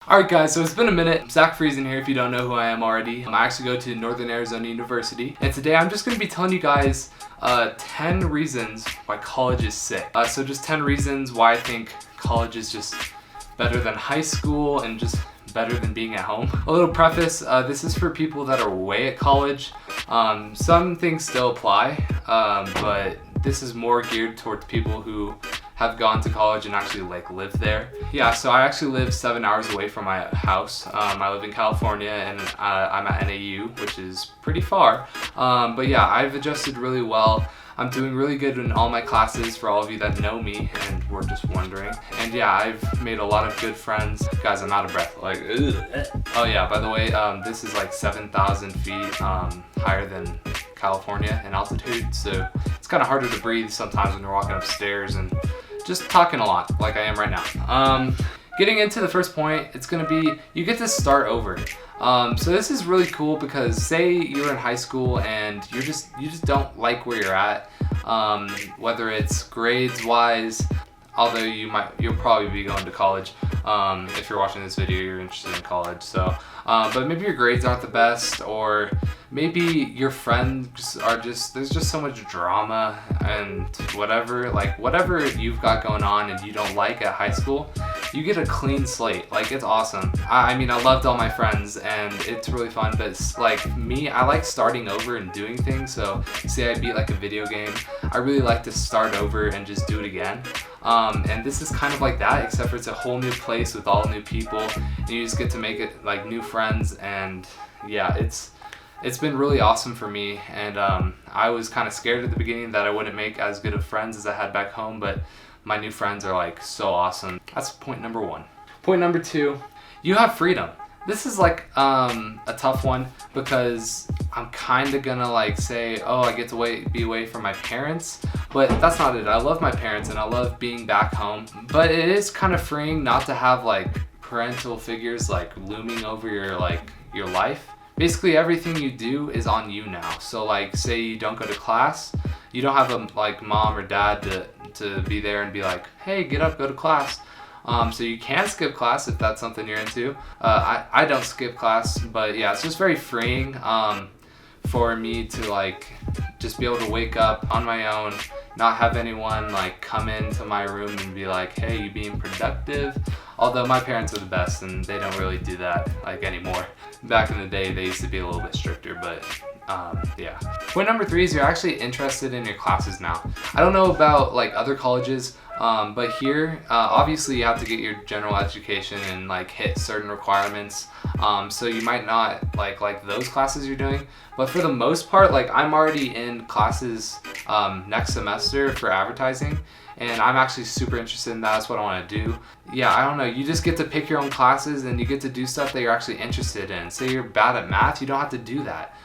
Alright guys, so it's been a minute. Friesen here if you don't know who I am already. I actually go to Northern Arizona University, and today I'm just going to be telling you guys 10 reasons why college is sick. So just 10 reasons why I think college is just better than high school and just better than being at home. A little preface, this is for people that are away at college. Some things still apply, but this is more geared towards people who have gone to college and actually live there. Yeah, so I actually live 7 hours away from my house. I live in California and I'm at NAU, which is pretty far. But yeah, I've adjusted really well. I'm doing really good in all my classes for all of you that know me and were just wondering. And yeah, I've made a lot of good friends. Guys, I'm out of breath. Oh yeah, by the way, this is 7,000 feet higher than California in altitude, so it's kind of harder to breathe sometimes when you're walking upstairs and just talking a lot like I am right now. Getting into the first point, it's gonna be you get to start over. So this is really cool because say you're in high school and you just don't like where you're at, whether it's grades wise, although you'll probably be going to college. If you're watching this video, you're interested in college. So, but maybe your grades aren't the best, or maybe your friends are there's just so much drama and whatever you've got going on and you don't like at high school, you get a clean slate. It's awesome. I mean, I loved all my friends and it's really fun, but it's me, I like starting over and doing things. So say I beat a video game, I really like to start over and just do it again. And this is kind of like that, except for it's a whole new place with all new people and you just get to make it new friends. And yeah, it's been really awesome for me. And I was kind of scared at the beginning that I wouldn't make as good of friends as I had back home, but my new friends are so awesome. That's point number one. Point number two, you have freedom. This is a tough one because I'm kind of gonna say, oh, I get to be away from my parents, but that's not it. I love my parents and I love being back home, but it is kind of freeing not to have parental figures looming over your life. Basically everything you do is on you now. So say you don't go to class, you don't have a mom or dad to be there and be hey, get up, go to class. So you can skip class if that's something you're into. I don't skip class, but yeah, it's just very freeing for me to just be able to wake up on my own, not have anyone come into my room and be hey, you being productive? Although my parents are the best and they don't really do that anymore. Back in the day, they used to be a little bit stricter, but yeah. Point number three is you're actually interested in your classes now. I don't know about other colleges, but here, obviously you have to get your general education and hit certain requirements. So you might not like those classes you're doing, but for the most part, I'm already in classes next semester for advertising, and I'm actually super interested in that. That's what I want to do. Yeah, I don't know, you just get to pick your own classes and you get to do stuff that you're actually interested in. Say you're bad at math, you don't have to do that.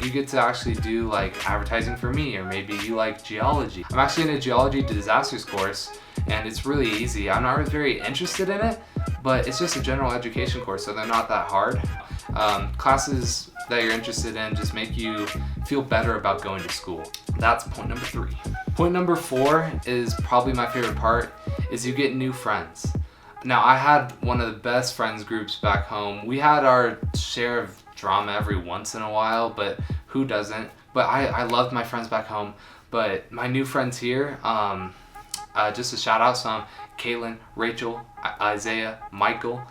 You get to actually do advertising for me, or maybe you like geology. I'm actually in a geology disasters course and it's really easy. I'm not really very interested in it, but it's just a general education course, so they're not that hard. Classes that you're interested in just make you feel better about going to school. That's point number three. Point number four is probably my favorite part, is you get new friends. Now, I had one of the best friends groups back home. We had our share of drama every once in a while, but who doesn't? But I loved my friends back home. But my new friends here, just a shout out some, Caitlin, Rachel, Isaiah, Michael.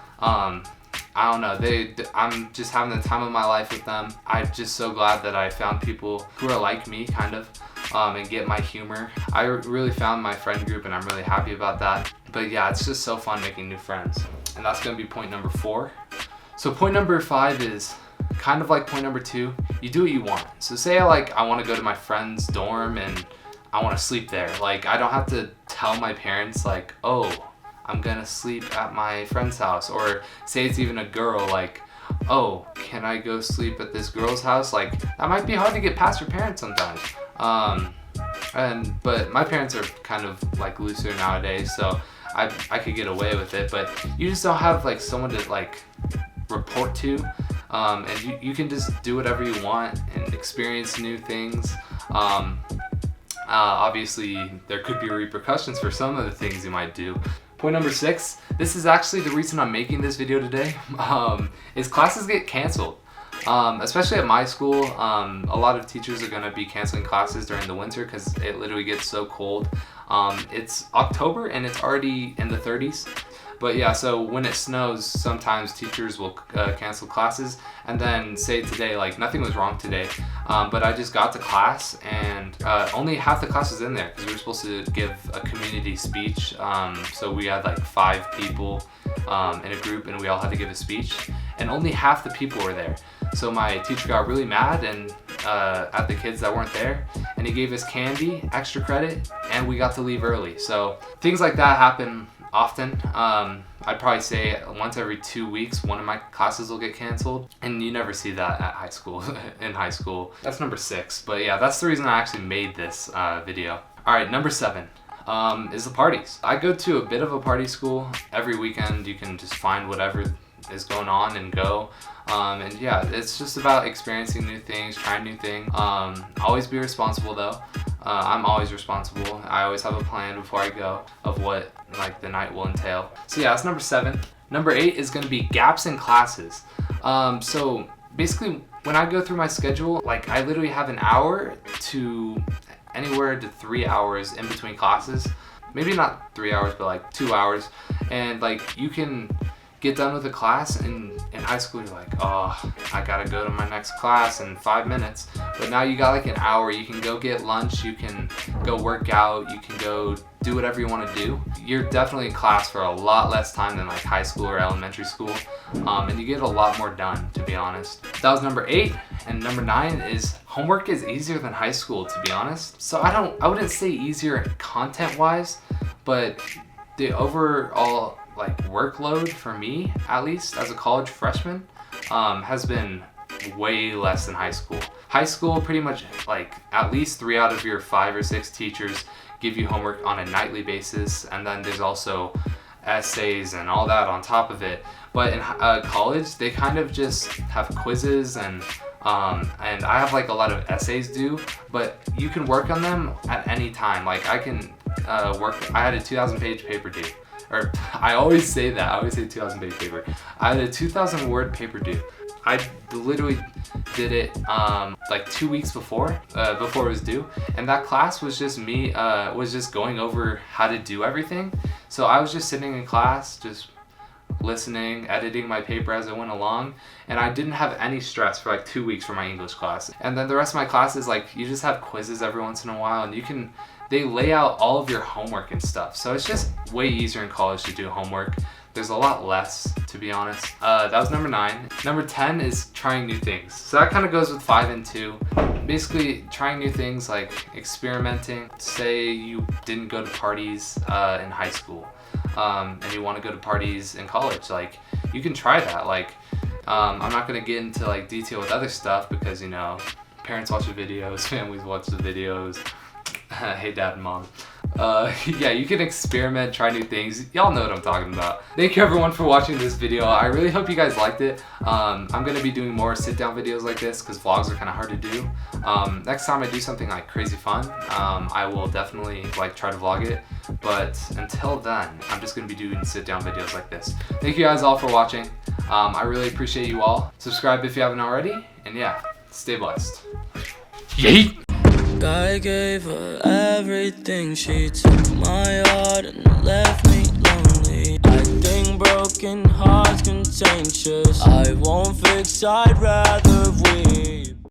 I don't know, I'm just having the time of my life with them. I'm just so glad that I found people who are like me, kind of, and get my humor. I really found my friend group and I'm really happy about that. But yeah, it's just so fun making new friends. And that's gonna be point number four. So point number five is kind of like point number two, you do what you want. So say I want to go to my friend's dorm and I want to sleep there. I don't have to tell my parents oh, I'm gonna sleep at my friend's house. Or say it's even a girl, oh, can I go sleep at this girl's house? That might be hard to get past your parents sometimes. But my parents are kind of looser nowadays, so I could get away with it. But you just don't have someone to report to, and you can just do whatever you want and experience new things. Obviously there could be repercussions for some of the things you might do. Point number 6, this is actually the reason I'm making this video today, is classes get canceled. Especially at my school, a lot of teachers are going to be canceling classes during the winter because it literally gets so cold. It's October and it's already in the 30s. But yeah, so when it snows, sometimes teachers will cancel classes. And then say today, like nothing was wrong today, but I just got to class and only half the class was in there because we were supposed to give a community speech. So we had like 5 people in a group and we all had to give a speech, and only half the people were there. So my teacher got really mad and at the kids that weren't there, and he gave us candy, extra credit, and we got to leave early. So things like that happen often. I'd probably say once every 2 weeks one of my classes will get canceled, and you never see that at high school. In high school. That's number 6, but yeah, that's the reason I actually made this video. Alright, number 7 is the parties. I go to a bit of a party school. Every weekend you can just find whatever is going on and go. And yeah, it's just about experiencing new things, trying new things. Always be responsible though. I'm always responsible. I always have a plan before I go of what like the night will entail. So yeah, that's number 7. Number 8 is going to be gaps in classes. So basically when I go through my schedule, like I literally have an hour to anywhere to 3 hours in between classes. Maybe not 3 hours, but like 2 hours. And like you can get done with a class, and in high school you're like, oh, I gotta go to my next class in 5 minutes. But now you got like an hour. You can go get lunch, you can go work out, you can go do whatever you want to do. You're definitely in class for a lot less time than like high school or elementary school, and you get a lot more done, to be honest. That was number 8. And number 9 is homework is easier than high school, to be honest. So I wouldn't say easier content wise, but the overall like workload for me, at least as a college freshman, has been way less than high school. High school, pretty much like at least 3 out of your 5 or 6 teachers give you homework on a nightly basis, and then there's also essays and all that on top of it. But in college, they kind of just have quizzes and I have like a lot of essays due, but you can work on them at any time. Like I can I had a 2,000 page paper due. Or I always say that, I always say 2,000 page paper. I had a 2,000 word paper due. I literally did it like 2 weeks before it was due, and that class was just me, was just going over how to do everything. So I was just sitting in class, just listening, editing my paper as I went along, and I didn't have any stress for like 2 weeks for my English class. And then the rest of my classes, like you just have quizzes every once in a while, and they lay out all of your homework and stuff. So it's just way easier in college to do homework. There's a lot less, to be honest. That was number 9. Number 10 is trying new things. So that kind of goes with 5 and 2. Basically, trying new things like experimenting. Say you didn't go to parties in high school, and you want to go to parties in college. Like, you can try that. Like, I'm not going to get into like detail with other stuff because, you know, parents watch the videos, families watch the videos. Hey dad and mom. Yeah, you can experiment, try new things. Y'all know what I'm talking about. Thank you everyone for watching this video. I really hope you guys liked it. I'm going to be doing more sit down videos like this because vlogs are kind of hard to do. Next time I do something like crazy fun, I will definitely like try to vlog it. But until then, I'm just going to be doing sit down videos like this. Thank you guys all for watching. I really appreciate you all. Subscribe if you haven't already. And yeah, stay blessed. Yeet! I gave her everything, she took my heart and left me lonely. I think broken hearts contagious. I won't fix, I'd rather we